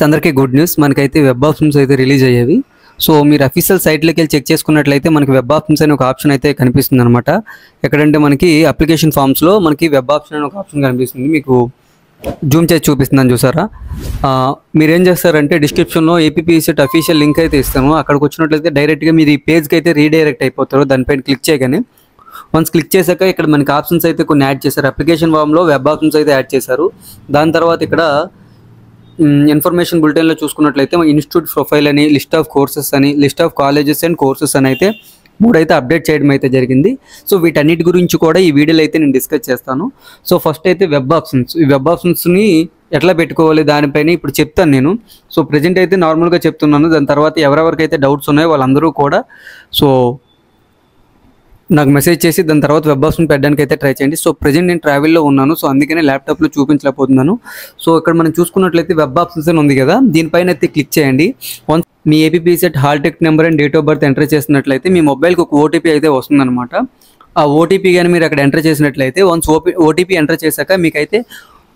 అందరికీ good news. మనకైతే web options అయితే రిలీజ్ అయ్యేవి. సో మీరు అఫీషియల్ సైట్లోకి వెళ్ళి చెక్ చేసుకున్నట్లయితే మనకి వెబ్ ఆప్షన్స్ అనే ఒక ఆప్షన్ అయితే కనిపిస్తుంది అనమాట. ఎక్కడంటే మనకి అప్లికేషన్ ఫామ్స్లో మనకి వెబ్ ఆప్షన్ అనే ఒక ఆప్షన్ కనిపిస్తుంది. మీకు జూమ్ చేసి చూపిస్తుందని చూసారా. మీరేం చేస్తారంటే డిస్క్రిప్షన్లో ఏపీపీసెట్ అఫీషియల్ లింక్ అయితే ఇస్తాను. అక్కడికి వచ్చినట్లయితే డైరెక్ట్గా మీరు ఈ పేజ్కి అయితే రీడైరెక్ట్ అయిపోతారు. దానిపైన క్లిక్ చేయగానే వన్స్ క్లిక్ చేశాక ఇక్కడ మనకి ఆప్షన్స్ అయితే కొన్ని యాడ్ చేశారు. అప్లికేషన్ ఫామ్లో వెబ్ ఆప్షన్స్ అయితే యాడ్ చేశారు. దాని తర్వాత ఇక్కడ ఇన్ఫర్మేషన్ బులెటిన్లో చూసుకున్నట్లయితే ఇన్స్టిట్యూట్ ప్రొఫైల్ అని, లిస్ట్ ఆఫ్ కోర్సెస్ అని, list of colleges and courses అని అయితే 3 అయితే అప్డేట్ చేయడం అయితే జరిగింది. సో వీటన్నిటి గురించి కూడా ఈ వీడియోలో అయితే నేను డిస్కస్ చేస్తాను. సో ఫస్ట్ అయితే వెబ్ ఆప్షన్స్. ఈ వెబ్ ఆప్షన్స్ని ఎట్లా పెట్టుకోవాలి దానిపైన ఇప్పుడు చెప్తాను నేను. సో ప్రజెంట్ అయితే నార్మల్గా చెప్తున్నాను. దాని తర్వాత ఎవరెవరికైతే డౌట్స్ ఉన్నాయో వాళ్ళందరూ కూడా నాకు మెసేజ్ చేసి దాని తర్వాత వెబ్ ఆప్షన్ పెట్టడానికి అయితే ట్రై చేయండి. సో ప్రజెంట్ నేను ట్రావెల్లో ఉన్నాను. సో అందుకనే ల్యాప్టాప్లో చూపించలేకపోతున్నాను. సో ఇక్కడ మనం చూసుకున్నట్లయితే వెబ్ ఆప్షన్స్ అని ఉంది కదా, దీనిపైన అయితే క్లిక్ చేయండి. వన్స్ మీ ఏపీపీసెట్ hall ticket number and date of birth enter చేసినట్లయితే మీ మొబైల్కి ఒక ఓటీపీ అయితే వస్తుందన్నమాట. ఆ ఓటీపీ కానీ మీరు అక్కడ ఎంటర్ చేసినట్లయితే వన్స్ ఓటీపీ ఎంటర్ చేశాక మీకైతే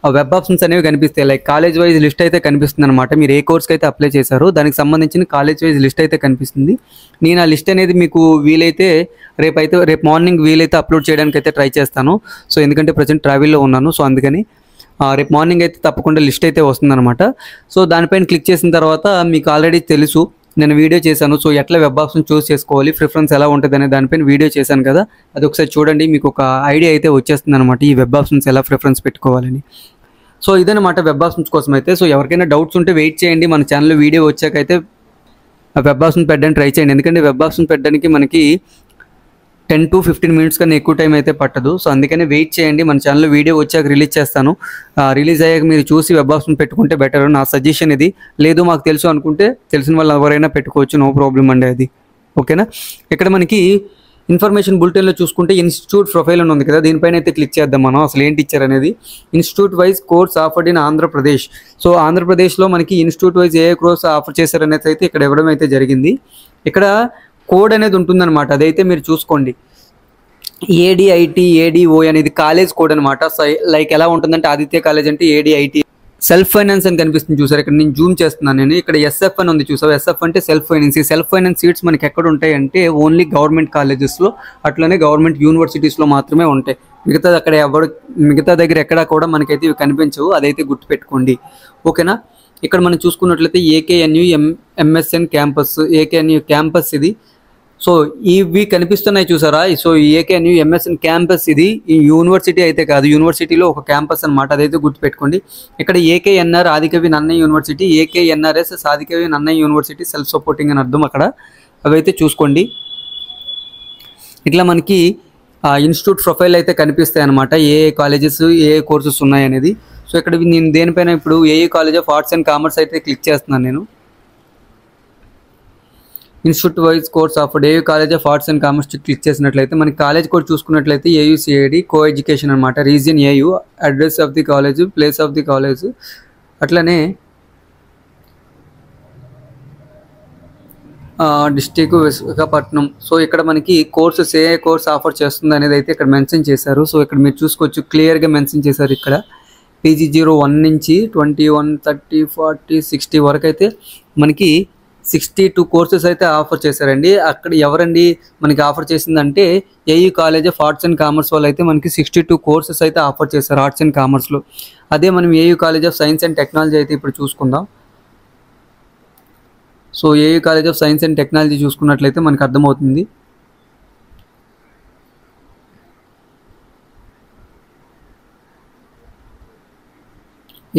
ఆ వెబ్ ఆప్షన్స్ అనేవి కనిపిస్తాయి. లైక్ కాలేజ్ వైజ్ లిస్ట్ అయితే కనిపిస్తుంది అనమాట. మీరు ఏ కోర్స్కి అయితే అప్లై చేశారో దానికి సంబంధించిన కాలేజ్ వైజ్ లిస్ట్ అయితే కనిపిస్తుంది. నేను ఆ లిస్ట్ అనేది మీకు వీలైతే రేపు మార్నింగ్ వీలైతే అప్లోడ్ చేయడానికి అయితే ట్రై చేస్తాను. సో ఎందుకంటే ప్రజెంట్ ట్రావెల్లో ఉన్నాను. సో అందుకని రేపు మార్నింగ్ అయితే తప్పకుండా లిస్ట్ అయితే వస్తుందన్నమాట. సో దానిపైన క్లిక్ చేసిన తర్వాత మీకు ఆల్రెడీ తెలుసు, నేను వీడియో చేశాను. సో ఎట్లా వెబ్ ఆప్షన్ చూస్ చేసుకోవాలి, ప్రిఫరెన్స్ ఎలా ఉంటుంది అనే దానిపైన వీడియో చేశాను కదా, అది ఒకసారి చూడండి. మీకు ఒక ఐడియా అయితే వచ్చేస్తుంది అనమాట ఈ వెబ్ ఆప్షన్స్ ఎలా ప్రిఫరెన్స్ పెట్టుకోవాలని. సో ఇదనమాట వెబ్ ఆప్షన్స్ కోసం అయితే. సో ఎవరికైనా డౌట్స్ ఉంటే వెయిట్ చేయండి, మన ఛానల్లో వీడియో వచ్చాకైతే వెబ్ ఆప్షన్ పెట్టడానికి ట్రై చేయండి. ఎందుకంటే వెబ్ ఆప్షన్ పెట్టడానికి మనకి 10 to 15 minutes కన్నా ఎక్కువ టైం అయితే పట్టదు. సో అందుకని వెయిట్ చేయండి, మన ఛానల్లో వీడియో వచ్చాక రిలీజ్ చేస్తాను. రిలీజ్ అయ్యాక మీరు చూసి వెబ్ ఆప్షన్ పెట్టుకుంటే బెటర్, నా సజెషన్ ఇది. లేదు మాకు తెలుసు అనుకుంటే తెలిసిన వాళ్ళు ఎవరైనా పెట్టుకోవచ్చు, నో ప్రాబ్లం అండి అది. ఓకేనా. ఇక్కడ మనకి ఇన్ఫర్మేషన్ బులెటిన్లో చూసుకుంటే ఇన్స్టిట్యూట్ ప్రొఫైల్ అని ఉంది కదా, దీనిపైన అయితే క్లిక్ చేద్దాం మనం. అసలు ఏంటి ఇచ్చారు అనేది. Institute wise course offered in Andhra Pradesh. So ఆంధ్రప్రదేశ్లో మనకి ఇన్స్టిట్యూట్ వైజ్ ఏ కోర్స్ ఆఫర్ చేశారనేది అయితే ఇక్కడ ఇవ్వడం అయితే జరిగింది. ఇక్కడ కోడ్ అనేది ఉంటుందన్నమాట, అదైతే మీరు చూసుకోండి. ADIT-ADO అనేది కాలేజ్ కోడ్ అనమాట. లైక్ ఎలా ఉంటుందంటే ఆదిత్య కాలేజ్ అంటే ADIT. సెల్ఫ్ ఫైనాన్స్ అని కనిపిస్తుంది చూసారు. ఇక్కడ నేను జూమ్ చేస్తున్నాను. నేను ఇక్కడ SF అని ఉంది చూసావు. SF అంటే సెల్ఫ్ ఫైనాన్స్. ఈ సెల్ఫ్ ఫైనాన్స్ సీట్స్ మనకి ఎక్కడ ఉంటాయి అంటే ఓన్లీ గవర్నమెంట్ కాలేజెస్లో, అట్లనే గవర్నమెంట్ యూనివర్సిటీస్లో మాత్రమే ఉంటాయి. మిగతా దగ్గర ఎక్కడ కూడా మనకైతే ఇవి కనిపించవు, అదైతే గుర్తుపెట్టుకోండి. ఓకేనా. ఇక్కడ మనం చూసుకున్నట్లయితే AKNU MSN campus, AKNU campus ఇది. సో ఇవి కనిపిస్తున్నాయి చూసారా. సో AKNU MSN క్యాంపస్ ఇది ఈ యూనివర్సిటీ అయితే కాదు, యూనివర్సిటీలో ఒక క్యాంపస్ అనమాట, అదైతే గుర్తుపెట్టుకోండి. ఇక్కడ AKNR Adikavi Nannaya university, AKNRS Adikavi Nannaya university self supporting అని అర్థం అక్కడ, అవైతే చూసుకోండి. ఇట్లా మనకి ఇన్స్టిట్యూట్ ప్రొఫైల్ అయితే కనిపిస్తాయి అనమాట, ఏ కాలేజెస్ ఏ కోర్సెస్ ఉన్నాయి అనేది. సో ఇక్కడ నేను దేనిపైన ఇప్పుడు AU college of arts and commerce అయితే క్లిక్ చేస్తున్నాను నేను. Institute wise course offered AU college of arts and commerce click చేసినట్లయితే మనకి కాలేజ్ కోడ్ చూసుకున్నట్లయితే AUCAD కో ఎడ్యుకేషన్ అనమాట. Region AU, address of the college, place of the college, అట్లనే district Visakhapatnam. So ఇక్కడ మనకి కోర్సెస్ ఏ కోర్స్ ఆఫర్ చేస్తుంది అనేది అయితే ఇక్కడ మెన్షన్ చేశారు. సో ఇక్కడ మీరు చూసుకోవచ్చు, క్లియర్గా మెన్షన్ చేశారు. ఇక్కడ PG01 నుంచి 21, 30, 40, 60 వరకు అయితే మనకి 62 కోర్సెస్ అయితే ఆఫర్ చేశారండి. అక్కడ ఎవరండి మనకి ఆఫర్ చేసిందంటే AU college of arts and commerce వాళ్ళు అయితే మనకి 62 కోర్సెస్ అయితే ఆఫర్ చేశారు ఆర్ట్స్ అండ్ కామర్స్లో. అదే మనం AU college of science and technology అయితే ఇప్పుడు చూసుకుందాం. So AU college of science and technology చూసుకున్నట్లయితే మనకు అర్థమవుతుంది.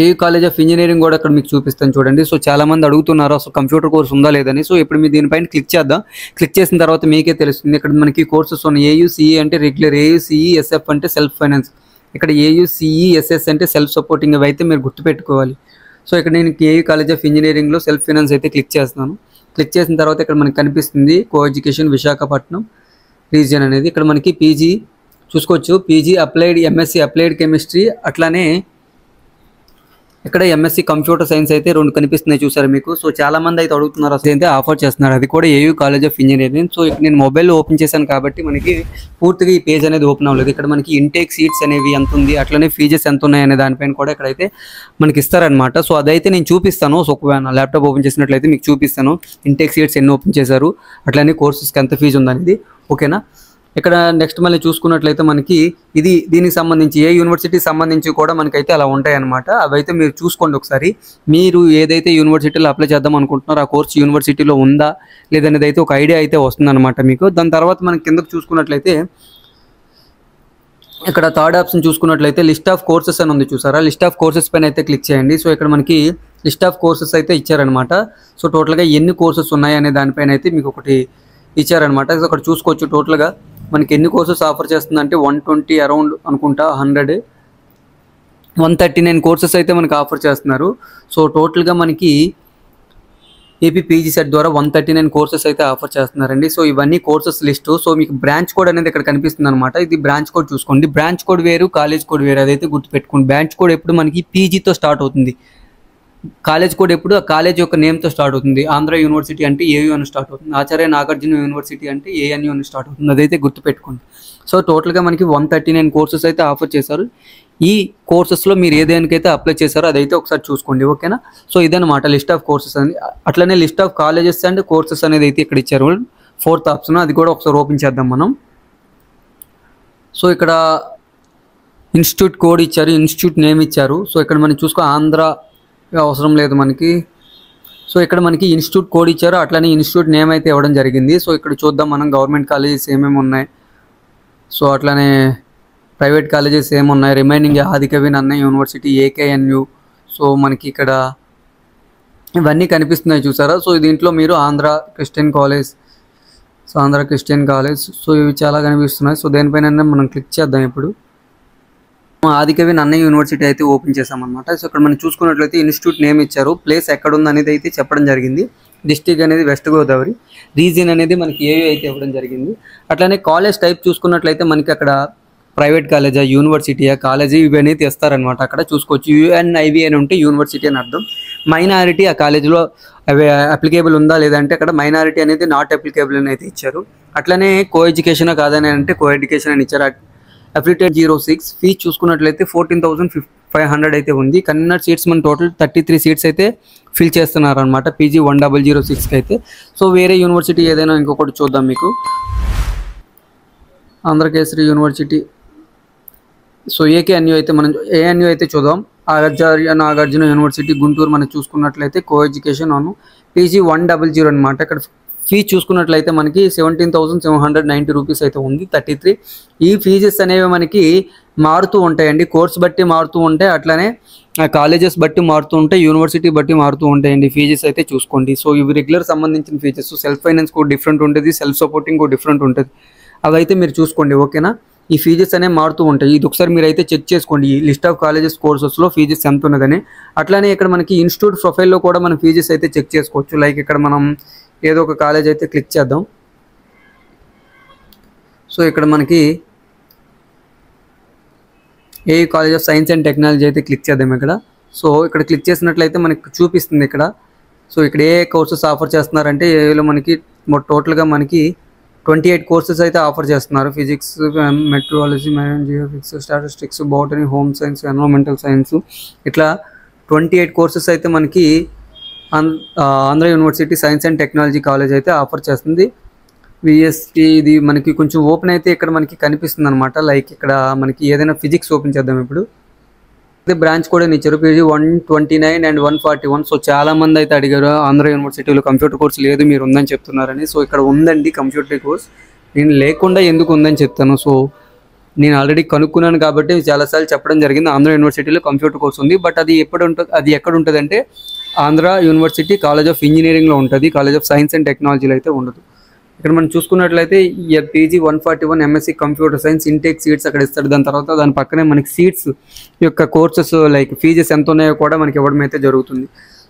AU కాలేజ్ ఆఫ్ ఇంజనీరింగ్ కూడా అక్కడ మీకు చూపిస్తాను చూడండి. సో చాలామంది అడుగుతున్నారు అసలు కంప్యూటర్ కోర్స్ ఉందా లేదని. సో ఇప్పుడు మీరు దీనిపైన క్లిక్ చేద్దాం. క్లిక్ చేసిన తర్వాత మీకే తెలుస్తుంది. ఇక్కడ మనకి కోర్సెస్ ఉన్నాయి. AUCE అంటే రెగ్యులర్, AUCE-SF అంటే సెల్ఫ్ ఫైనాన్స్, ఇక్కడ AUCE-SS అంటే సెల్ఫ్ సపోర్టింగ్. అవి అయితే మీరు గుర్తుపెట్టుకోవాలి. సో ఇక్కడ నేను AU కాలేజ్ ఆఫ్ ఇంజనీరింగ్లో సెల్ఫ్ ఫైనాన్స్ అయితే క్లిక్ చేస్తున్నాను. క్లిక్ చేసిన తర్వాత ఇక్కడ మనకి కనిపిస్తుంది కో ఎడ్యుకేషన్ విశాఖపట్నం రీజియన్ అనేది. ఇక్కడ మనకి PG చూసుకోవచ్చు, PG applied, MSc applied chemistry, అట్లానే ఇక్కడ ఎంఎస్సి కంప్యూటర్ సైన్స్ అయితే 2 కనిపిస్తున్నాయి చూసారు మీకు. సో చాలా మంది అయితే అడుగుతున్నారు అసలు అయితే ఆఫర్ చేస్తున్నారు, అది కూడా AU college of engineering. So ఇక్కడ నేను మొబైల్ ఓపెన్ చేశాను కాబట్టి మనకి పూర్తిగా ఈ పేజ్ అనేది ఓపెన్ అవ్వలేదు. ఇక్కడ మనకి ఇంటేక్ సీట్స్ అనేవి ఎంత ఉంది, అట్లనే ఫీజెస్ ఎంత ఉన్నాయి అనే దానిపైన కూడా ఇక్కడైతే మనకి ఇస్తారనమాట. సో అదైతే నేను చూపిస్తాను. సో ఒకవేళ ల్యాప్టాప్ ఓపెన్ చేసినట్లయితే మీకు చూపిస్తాను ఇంటేక్ సీట్స్ ఎన్ని ఓపెన్ చేశారు, అట్లనే కోర్సెస్కి ఎంత ఫీజు ఉందనేది. ఓకేనా. ఇక్కడ నెక్స్ట్ మళ్ళీ చూసుకున్నట్లయితే మనకి దీనికి సంబంధించి ఏ యూనివర్సిటీకి సంబంధించి కూడా మనకైతే అలా ఉంటాయి అనమాట. అవైతే మీరు చూసుకోండి ఒకసారి. మీరు ఏదైతే యూనివర్సిటీలో అప్లై చేద్దాం అనుకుంటున్నారో ఆ కోర్స్ యూనివర్సిటీలో ఉందా లేదనేది అయితే ఒక ఐడియా అయితే వస్తుందన్నమాట మీకు. దాని తర్వాత మనం కిందకు చూసుకున్నట్లయితే ఇక్కడ థర్డ్ ఆప్షన్ చూసుకున్నట్లయితే లిస్ట్ ఆఫ్ కోర్సెస్ అని ఉంది చూసారా. లిస్ట్ ఆఫ్ కోర్సెస్ పైన అయితే క్లిక్ చేయండి. సో ఇక్కడ మనకి లిస్ట్ ఆఫ్ కోర్సెస్ అయితే ఇచ్చారనమాట. సో టోటల్గా ఎన్ని కోర్సెస్ ఉన్నాయి అనే దానిపైన అయితే మీకు ఒకటి ఇచ్చారనమాట. సో అక్కడ చూసుకోవచ్చు టోటల్గా మనకి ఎన్ని కోర్సెస్ ఆఫర్ చేస్తుందంటే 120 అరౌండ్ అనుకుంటా 139 కోర్సెస్ అయితే మనకి ఆఫర్ చేస్తున్నారు. సో టోటల్గా మనకి ఏపీ పీజీ సెట్ ద్వారా 139 కోర్సెస్ అయితే ఆఫర్ చేస్తున్నారండి. సో ఇవన్నీ కోర్సెస్ లిస్టు. సో మీకు బ్రాంచ్ కోడ్ అనేది ఇక్కడ కనిపిస్తుంది అనమాట. ఇది బ్రాంచ్ కోడ్ చూసుకోండి. బ్రాంచ్ కోడ్ వేరు, కాలేజ్ కోడ్ వేరు, అదైతే గుర్తుపెట్టుకోండి. బ్రాంచ్ కోడ్ ఎప్పుడు మనకి పీజీతో స్టార్ట్ అవుతుంది, కాలేజ్ కోడ్ ఎప్పుడు ఆ కాలేజ్ యొక్క నేమ్తో స్టార్ట్ అవుతుంది. ఆంధ్ర యూనివర్సిటీ అంటే ఏయూ అని స్టార్ట్ అవుతుంది, ఆచార్య నాగార్జున యూనివర్సిటీ అంటే ఏఎన్యూ అని స్టార్ట్ అవుతుంది, అదైతే గుర్తుపెట్టుకోండి. సో టోటల్గా మనకి 139 కోర్సెస్ అయితే ఆఫర్ చేశారు. ఈ కోర్సెస్లో మీరు ఏదేనికైతే అప్లై చేశారో అదైతే ఒకసారి చూసుకోండి. ఓకేనా. సో ఇదన్నమాట లిస్ట్ ఆఫ్ కోర్సెస్ అనేది. అట్లనే list of colleges and courses అనేది అయితే ఇక్కడ ఇచ్చారు. 4th ఆప్షన్ అది కూడా ఒకసారి ఓపెన్ చేద్దాం మనం. సో ఇక్కడ ఇన్స్టిట్యూట్ కోడ్ ఇచ్చారు, ఇన్స్టిట్యూట్ నేమ్ ఇచ్చారు. సో ఇక్కడ మనం చూసుకో ఆంధ్ర అవసరం లేదు మనకి. సో ఇక్కడ మనకి ఇన్స్టిట్యూట్ కోడ్ ఇచ్చారు, అట్లనే ఇన్స్టిట్యూట్ నేమ్ అయితే ఇవ్వడం జరిగింది. సో ఇక్కడ చూద్దాం మనం గవర్నమెంట్ కాలేజెస్ ఏమేమి ఉన్నాయి, సో అట్లనే ప్రైవేట్ కాలేజెస్ ఏమున్నాయి. Remaining Adikavi Nannaya university, AKNU. So మనకి ఇక్కడ ఇవన్నీ కనిపిస్తున్నాయి చూసారా. సో దీంట్లో మీరు Andhra Christian college, so Andhra Christian college, so ఇవి చాలా కనిపిస్తున్నాయి. సో దేనిపైన మనం క్లిక్ చేద్దాం. ఇప్పుడు ఆదికవి నన్నయ్య యూనివర్సిటీ అయితే ఓపెన్ చేసామన్నమాట. సో ఇక్కడ మనం చూసుకున్నట్లయితే ఇన్స్టిట్యూట్ నేమ్ ఇచ్చారు, ప్లేస్ ఎక్కడ ఉంది అనేది అయితే చెప్పడం జరిగింది. డిస్ట్రిక్ట్ అనేది వెస్ట్ గోదావరి, రీజియన్ అనేది మనకి ఏయూ అయితే ఇవ్వడం జరిగింది. అట్లనే కాలేజ్ టైప్ చూసుకున్నట్లయితే మనకి అక్కడ ప్రైవేట్ కాలేజా, యూనివర్సిటీయా, కాలేజీ ఇవన్నీ తెస్తారనమాట. అక్కడ చూసుకోవచ్చు యుఎన్ఐవి అని ఉంటే యూనివర్సిటీ అని అర్థం. మైనారిటీ ఆ కాలేజీలో అవి అప్లికేబుల్ ఉందా లేదంటే అక్కడ మైనారిటీ అనేది నాట్ అప్లికేబుల్ అని అయితే ఇచ్చారు. అట్లనే కో ఎడ్యుకేషన్ కాదని అంటే కో ఎడ్యుకేషన్ అని ఇచ్చారు. అఫిలియేటెడ్ 06 ఫీజు చూసుకున్నట్లయితే 14,500 అయితే ఉంది. కన్వీనర్ సీట్స్ మన టోటల్ 33 సీట్స్ అయితే ఫిల్ చేస్తున్నారు అనమాట పీజీ 1006కి అయితే. సో వేరే యూనివర్సిటీ ఏదైనా ఇంకొకటి చూద్దాం మీకు. ఆంధ్రకేసరి యూనివర్సిటీ, సో ఏకేఎన్యూ అయితే మనం ఏఎన్యూ అయితే చూద్దాం. ఆచార్య నాగార్జున యూనివర్సిటీ గుంటూరు మనం చూసుకున్నట్లయితే కో ఎడ్యుకేషన్ అను పీజీ 100 అనమాట. ఇక్కడ ఫీజు చూసుకున్నట్లయితే మనకి 17,790 రూపీస్ అయితే ఉంది 33. ఈ ఫీజెస్ అనేవి మనకి మారుతూ ఉంటాయండి, కోర్స్ బట్టి మారుతూ ఉంటాయి, అట్లనే కాలేజెస్ బట్టి మారుతూ ఉంటాయి, యూనివర్సిటీ బట్టి మారుతూ ఉంటాయండి ఫీజెస్ అయితే చూసుకోండి. సో ఇవి రెగ్యులర్ సంబంధించిన ఫీజెస్. సెల్ఫ్ ఫైనాన్స్ కూడా డిఫరెంట్ ఉంటుంది, సెల్ఫ్ సపోర్టింగ్ కూడా డిఫరెంట్ ఉంటుంది, అవైతే మీరు చూసుకోండి. ఓకేనా. ఈ ఫీజెస్ అనేవి మారుతూ ఉంటాయి. ఇది ఒకసారి మీరు అయితే చెక్ చేసుకోండి ఈ లిస్ట్ ఆఫ్ కాలేజెస్ కోర్సెస్లో ఫీజెస్ ఎంత ఉన్నదని. అట్లానే ఇక్కడ మనకి ఇన్స్టిట్యూట్ ప్రొఫైల్లో కూడా మనం ఫీజెస్ అయితే చెక్ చేసుకోవచ్చు. లైక్ ఇక్కడ మనం ఏదో ఒక కాలేజ్ అయితే క్లిక్ చేద్దాం. సో ఇక్కడ మనకి ఏ college of science and technology అయితే క్లిక్ చేద్దాం ఇక్కడ. సో ఇక్కడ క్లిక్ చేసినట్లయితే మనకి చూపిస్తుంది ఇక్కడ. సో ఇక్కడ ఏ కోర్సెస్ ఆఫర్ చేస్తున్నారంటే ఏలో మనకి టోటల్గా మనకి 28 కోర్సెస్ అయితే ఆఫర్ చేస్తున్నారు. Physics, meteorology, geophysics, statistics, botany, home science, environmental science, ఇట్లా 28 కోర్సెస్ అయితే మనకి Andhra university science and technology college అయితే ఆఫర్ చేస్తుంది. విఎస్టీ ఇది మనకి కొంచెం ఓపెన్ అయితే ఇక్కడ మనకి కనిపిస్తుంది అనమాట. లైక్ ఇక్కడ మనకి ఏదైనా ఫిజిక్స్ ఓపెన్ చేద్దాం ఇప్పుడు. అదే బ్రాంచ్ కూడా ఇచ్చారు పీజీ 129 అండ్ 141. సో చాలా మంది అయితే అడిగారు ఆంధ్ర యూనివర్సిటీలో కంప్యూటర్ కోర్స్ లేదు మీరు ఉందని చెప్తున్నారని. సో ఇక్కడ ఉందండి కంప్యూటర్ కోర్స్, నేను లేకుండా ఎందుకు ఉందని చెప్తాను. సో నేను ఆల్రెడీ కనుక్కున్నాను కాబట్టి చాలాసార్లు చెప్పడం జరిగింది ఆంధ్ర యూనివర్సిటీలో కంప్యూటర్ కోర్స్ ఉంది. బట్ అది ఎక్కడ ఉంటుంది అంటే ఆంధ్ర యూనివర్సిటీ కాలేజ్ ఆఫ్ ఇంజనీరింగ్లో ఉంటుంది, కాలేజ్ ఆఫ్ సైన్స్ అండ్ టెక్నాలజీలో అయితే ఉండదు. ఇక్కడ మనం చూసుకున్నట్లయితే PG 141 MSc computer science intake seats అక్కడ ఇస్తాడు. దాని తర్వాత దాని పక్కనే మనకి సీట్స్ యొక్క కోర్సెస్ లైక్ ఫీజెస్ ఎంత ఉన్నాయో కూడా మనకి ఇవ్వడం అయితే జరుగుతుంది.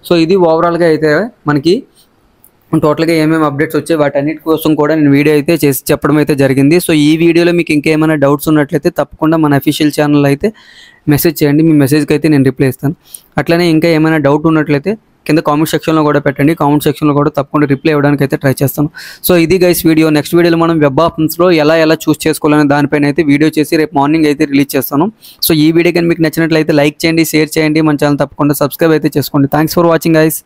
సో ఇది ఓవరాల్గా అయితే మనకి టోటల్గా ఏమేమి అప్డేట్స్ వచ్చాయి వాటన్నిటి కోసం కూడా నేను వీడియో అయితే చేసి చెప్పడం అయితే జరిగింది. సో ఈ వీడియోలో మీకు ఇంకేమైనా డౌట్స్ ఉన్నట్లయితే తప్పకుండా మన అఫీషియల్ ఛానల్ అయితే మెసేజ్ చేయండి. మీ మెసేజ్కి అయితే నేను రిప్లై ఇస్తాను. అట్లనే ఇంకా ఏమైనా డౌట్ ఉన్నట్లయితే కింద కామెంట్ సెక్షన్లో కూడా పెట్టండి. కామెంట్ సెక్షన్లో కూడా తప్పకుండా రిప్లై ఇవ్వడానికి అయితే ట్రై చేస్తాను. సో ఇది గైస్ వీడియో. నెక్స్ట్ వీడియోలో మనం వెబ్ ఆప్షన్స్లో ఎలా చూస్ చేసుకోవాలనే దానిపైన అయితే వీడియో చేసి రేపు మార్నింగ్ అయితే రిలీజ్ చేస్తాను. సో ఈ వీడియో కానీ మీకు నచ్చినట్లయితే లైక్ చేయండి, షేర్ చేయండి, మన ఛానల్ తప్పకుండా సబ్స్క్రైబ్ అయితే చేసుకోండి. Thanks for watching guys.